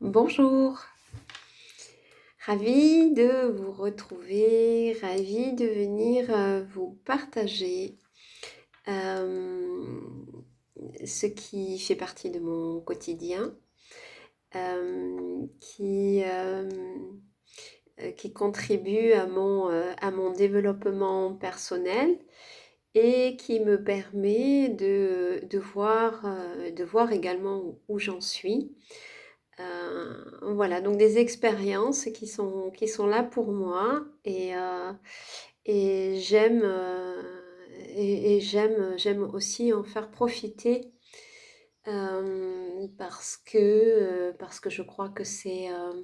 Bonjour, ravie de vous retrouver, ravie de venir vous partager euh, ce qui fait partie de mon quotidien, qui contribue à mon développement personnel et qui me permet de voir également où j'en suis. Voilà, donc des expériences qui sont là pour moi et j'aime aussi en faire profiter parce que je crois que euh,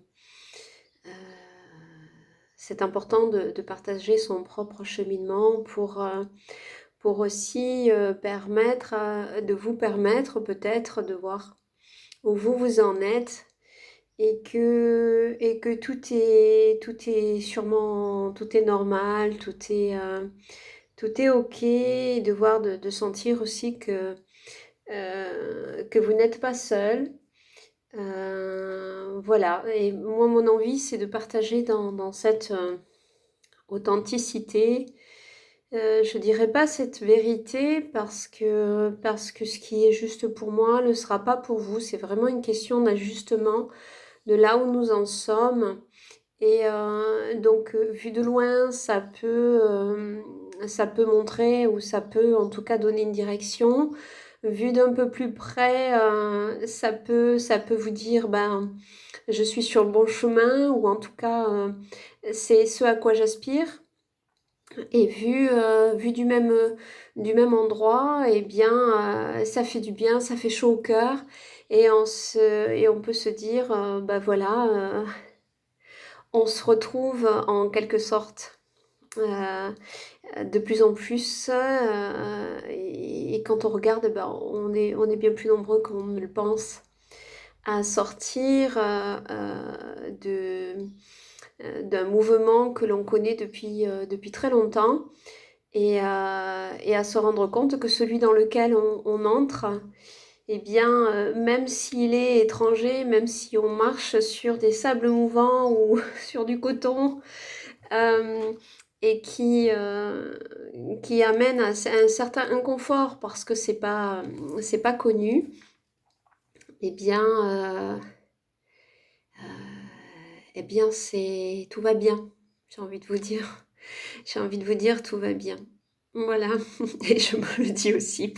c'est important de partager son propre cheminement pour aussi de vous permettre peut-être de voir où vous en êtes et que tout est sûrement, tout est normal, tout est ok, et de sentir aussi que vous n'êtes pas seul. Voilà, et moi, mon envie, c'est de partager dans cette authenticité. Je dirais pas cette vérité parce que ce qui est juste pour moi ne sera pas pour vous. C'est vraiment une question d'ajustement de là où nous en sommes. Et donc, vu de loin, ça peut montrer ou ça peut en tout cas donner une direction. Vu d'un peu plus près, ça peut vous dire, ben, je suis sur le bon chemin ou en tout cas, c'est ce à quoi j'aspire. Et vu du même endroit, eh bien, ça fait du bien, ça fait chaud au cœur. Et on peut se dire, bah voilà, on se retrouve en quelque sorte de plus en plus. Et quand on regarde, ben, on est bien plus nombreux qu'on ne le pense à sortir d'un mouvement que l'on connaît depuis très longtemps et à se rendre compte que celui dans lequel on entre, eh bien, même s'il est étranger, même si on marche sur des sables mouvants ou sur du coton, euh, et qui amène à un certain inconfort parce que c'est pas connu, eh bien, eh bien, tout va bien. J'ai envie de vous dire, j'ai envie de vous dire, tout va bien. Voilà, et je me le dis aussi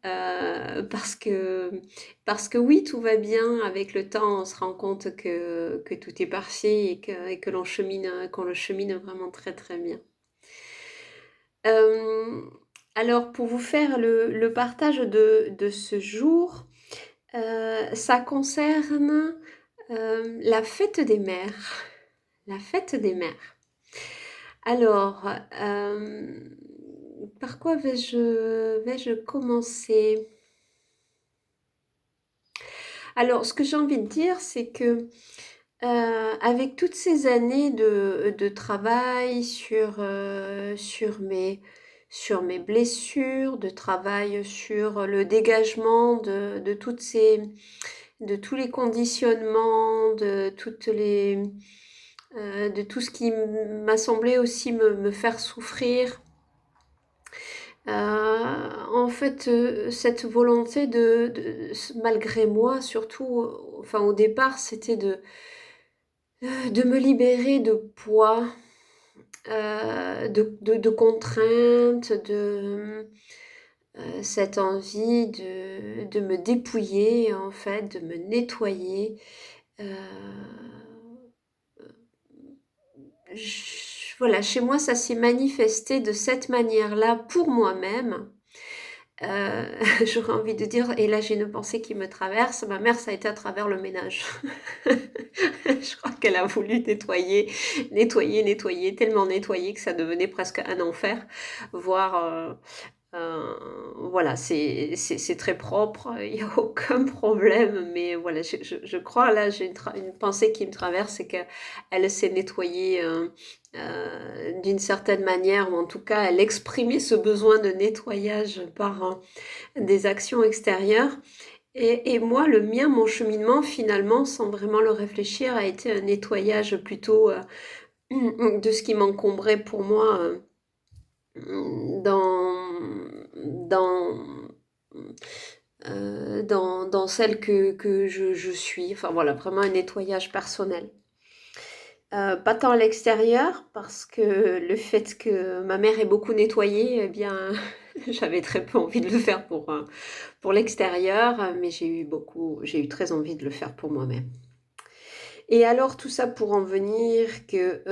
euh, parce que, parce que oui, tout va bien. Avec le temps, on se rend compte que tout est parfait et que qu'on le chemine vraiment très très bien. Euh, alors, pour vous faire le partage de ce jour, ça concerne la fête des mères. La fête des mères. Alors, par quoi vais je commencer? Alors, ce que j'ai envie de dire, c'est que avec toutes ces années de travail sur mes blessures, de travail sur le dégagement de tous les conditionnements, de tout ce qui m'a semblé aussi me faire souffrir. En fait, cette volonté malgré moi, surtout, enfin au départ, c'était de me libérer de poids, de contraintes, cette envie de me dépouiller, en fait, de me nettoyer. Euh, voilà, chez moi, ça s'est manifesté de cette manière-là pour moi-même. J'aurais envie de dire, et là j'ai une pensée qui me traverse, ma mère ça a été à travers le ménage. Je crois qu'elle a voulu tellement nettoyer que ça devenait presque un enfer, voire voilà, c'est très propre, il n'y a aucun problème, mais voilà, je crois, là, j'ai une pensée qui me traverse, c'est qu'elle s'est nettoyée d'une certaine manière, ou en tout cas, elle exprimait ce besoin de nettoyage par des actions extérieures. Et moi, le mien, mon cheminement, finalement, sans vraiment le réfléchir, a été un nettoyage plutôt de ce qui m'encombrait pour moi dans, dans, dans celle que je suis. Enfin voilà, vraiment un nettoyage personnel. Pas tant à l'extérieur, parce que le fait que ma mère ait beaucoup nettoyé, eh bien, j'avais très peu envie de le faire pour l'extérieur, mais j'ai eu très envie de le faire pour moi-même. Et alors tout ça pour en venir que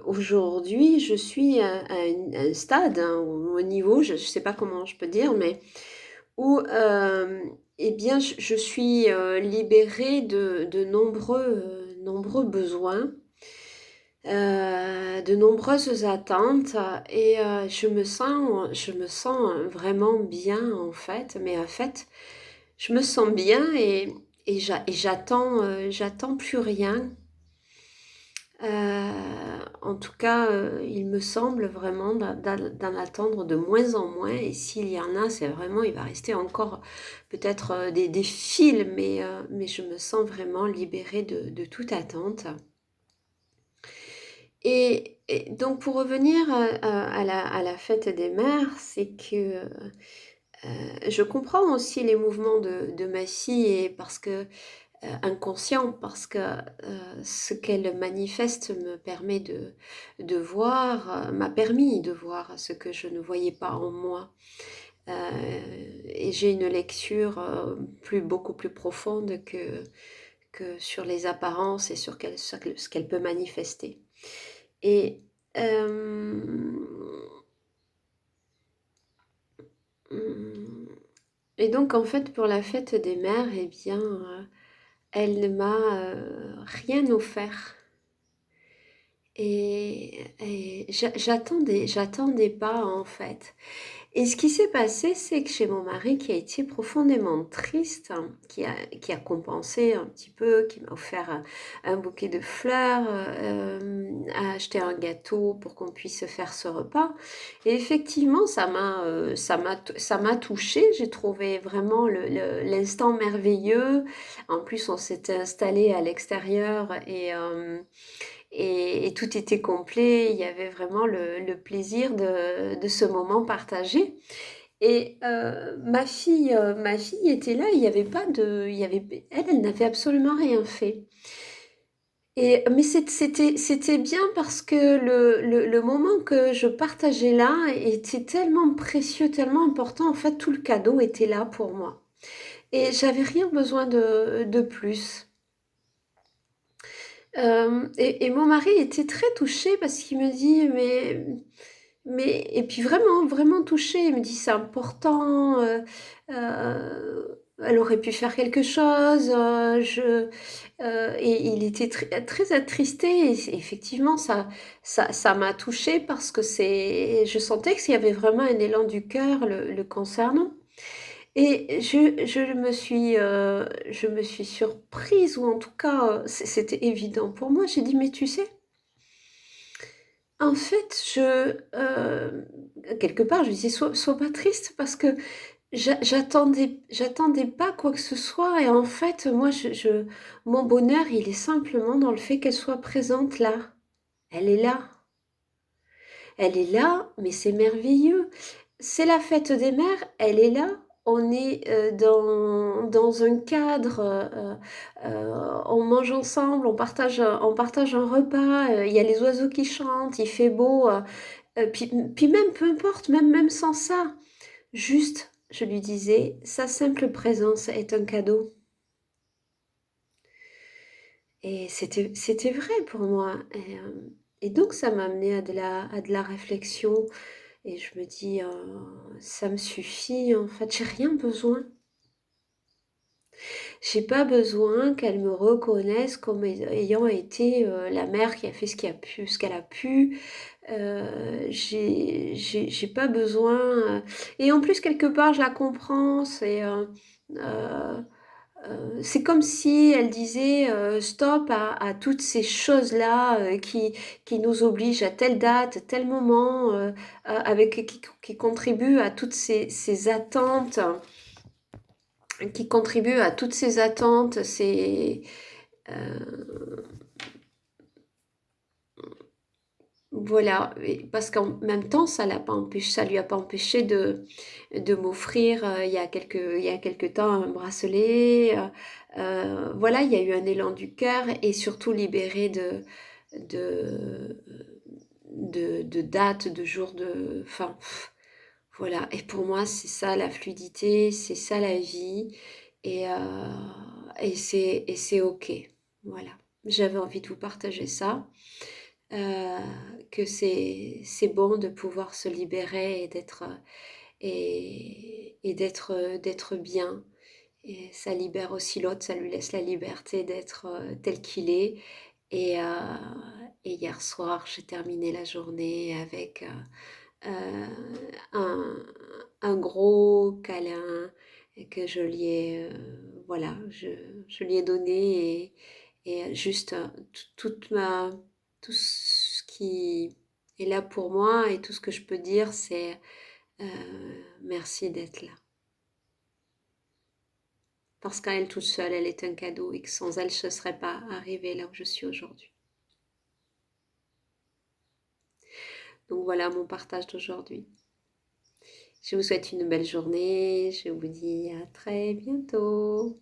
aujourd'hui, je suis à un stade, hein, au niveau, je ne sais pas comment je peux dire, mais où eh bien, je suis libérée de nombreux besoins, de nombreuses attentes et je me sens vraiment bien en fait. Mais en fait, je me sens bien et j'attends plus rien. En tout cas, il me semble vraiment d'en attendre de moins en moins. Et s'il y en a, c'est vraiment, il va rester encore peut-être des fils, mais je me sens vraiment libérée de toute attente. Et donc, pour revenir à la fête des mères, c'est que je comprends aussi les mouvements de ma fille et parce que inconscient parce que ce qu'elle manifeste me permet de voir, m'a permis de voir ce que je ne voyais pas en moi. Et j'ai une lecture beaucoup plus profonde que sur les apparences et sur ce qu'elle peut manifester. Et, euh, et donc en fait pour la fête des mères, eh bien, elle ne m'a rien offert. Et j'attendais pas en fait. Et ce qui s'est passé, c'est que chez mon mari, qui a été profondément triste, hein, qui a compensé un petit peu, qui m'a offert un bouquet de fleurs, a acheté un gâteau pour qu'on puisse faire ce repas. Et effectivement, ça m'a touchée. J'ai trouvé vraiment l'instant merveilleux. En plus, on s'était installé à l'extérieur et tout était complet. Il y avait vraiment le plaisir de ce moment partagé. Et ma fille était là. Il y avait pas de, il y avait, elle n'avait absolument rien fait. Mais c'était bien parce que le moment que je partageais là était tellement précieux, tellement important. En fait, tout le cadeau était là pour moi. Et j'avais rien besoin de plus. Et mon mari était très touché parce qu'il me dit, et puis vraiment, vraiment touché. Il me dit, c'est important, elle aurait pu faire quelque chose. Et il était très attristé. Et effectivement, ça m'a touché parce que je sentais qu'il y avait vraiment un élan du cœur le concernant. Et je me suis surprise, ou en tout cas, c'était évident pour moi. J'ai dit, mais tu sais, en fait, quelque part, je disais, sois pas triste parce que j'attendais pas quoi que ce soit. Et en fait, moi, mon bonheur, il est simplement dans le fait qu'elle soit présente là. Elle est là. Elle est là, mais c'est merveilleux. C'est la fête des mères, elle est là. On est dans un cadre, on mange ensemble, on partage un repas, il y a les oiseaux qui chantent, il fait beau. Puis même, peu importe, même sans ça, juste, je lui disais, sa simple présence est un cadeau. Et c'était vrai pour moi. Et donc, ça m'a amené à de la réflexion. Et je me dis, ça me suffit, en fait, j'ai rien besoin. J'ai pas besoin qu'elle me reconnaisse comme ayant été la mère qui a fait ce qu'elle a pu. J'ai pas besoin. Et en plus, quelque part, je la comprends. Euh, c'est comme si elle disait stop à toutes ces choses-là qui nous obligent à telle date, tel moment, qui contribuent à toutes ces attentes qui contribue à toutes ces attentes, euh, voilà, parce qu'en même temps, ça lui a pas empêché de m'offrir il y a quelque temps un bracelet. Voilà, il y a eu un élan du cœur et surtout libéré de, de dates, de jours de... Enfin, voilà. Et pour moi, c'est ça la fluidité, c'est ça la vie. Et, et c'est OK. Voilà. J'avais envie de vous partager ça. euh, que c'est bon de pouvoir se libérer et d'être bien. Et ça libère aussi l'autre, ça lui laisse la liberté d'être tel qu'il est. Et, euh, et hier soir, j'ai terminé la journée avec euh, un, un gros câlin que je lui ai, voilà, je lui ai donné et juste toute tout ce qui est là pour moi et tout ce que je peux dire, c'est merci d'être là. Parce qu'elle toute seule, elle est un cadeau et que sans elle, je ne serais pas arrivée là où je suis aujourd'hui. Donc voilà mon partage d'aujourd'hui. Je vous souhaite une belle journée. Je vous dis à très bientôt.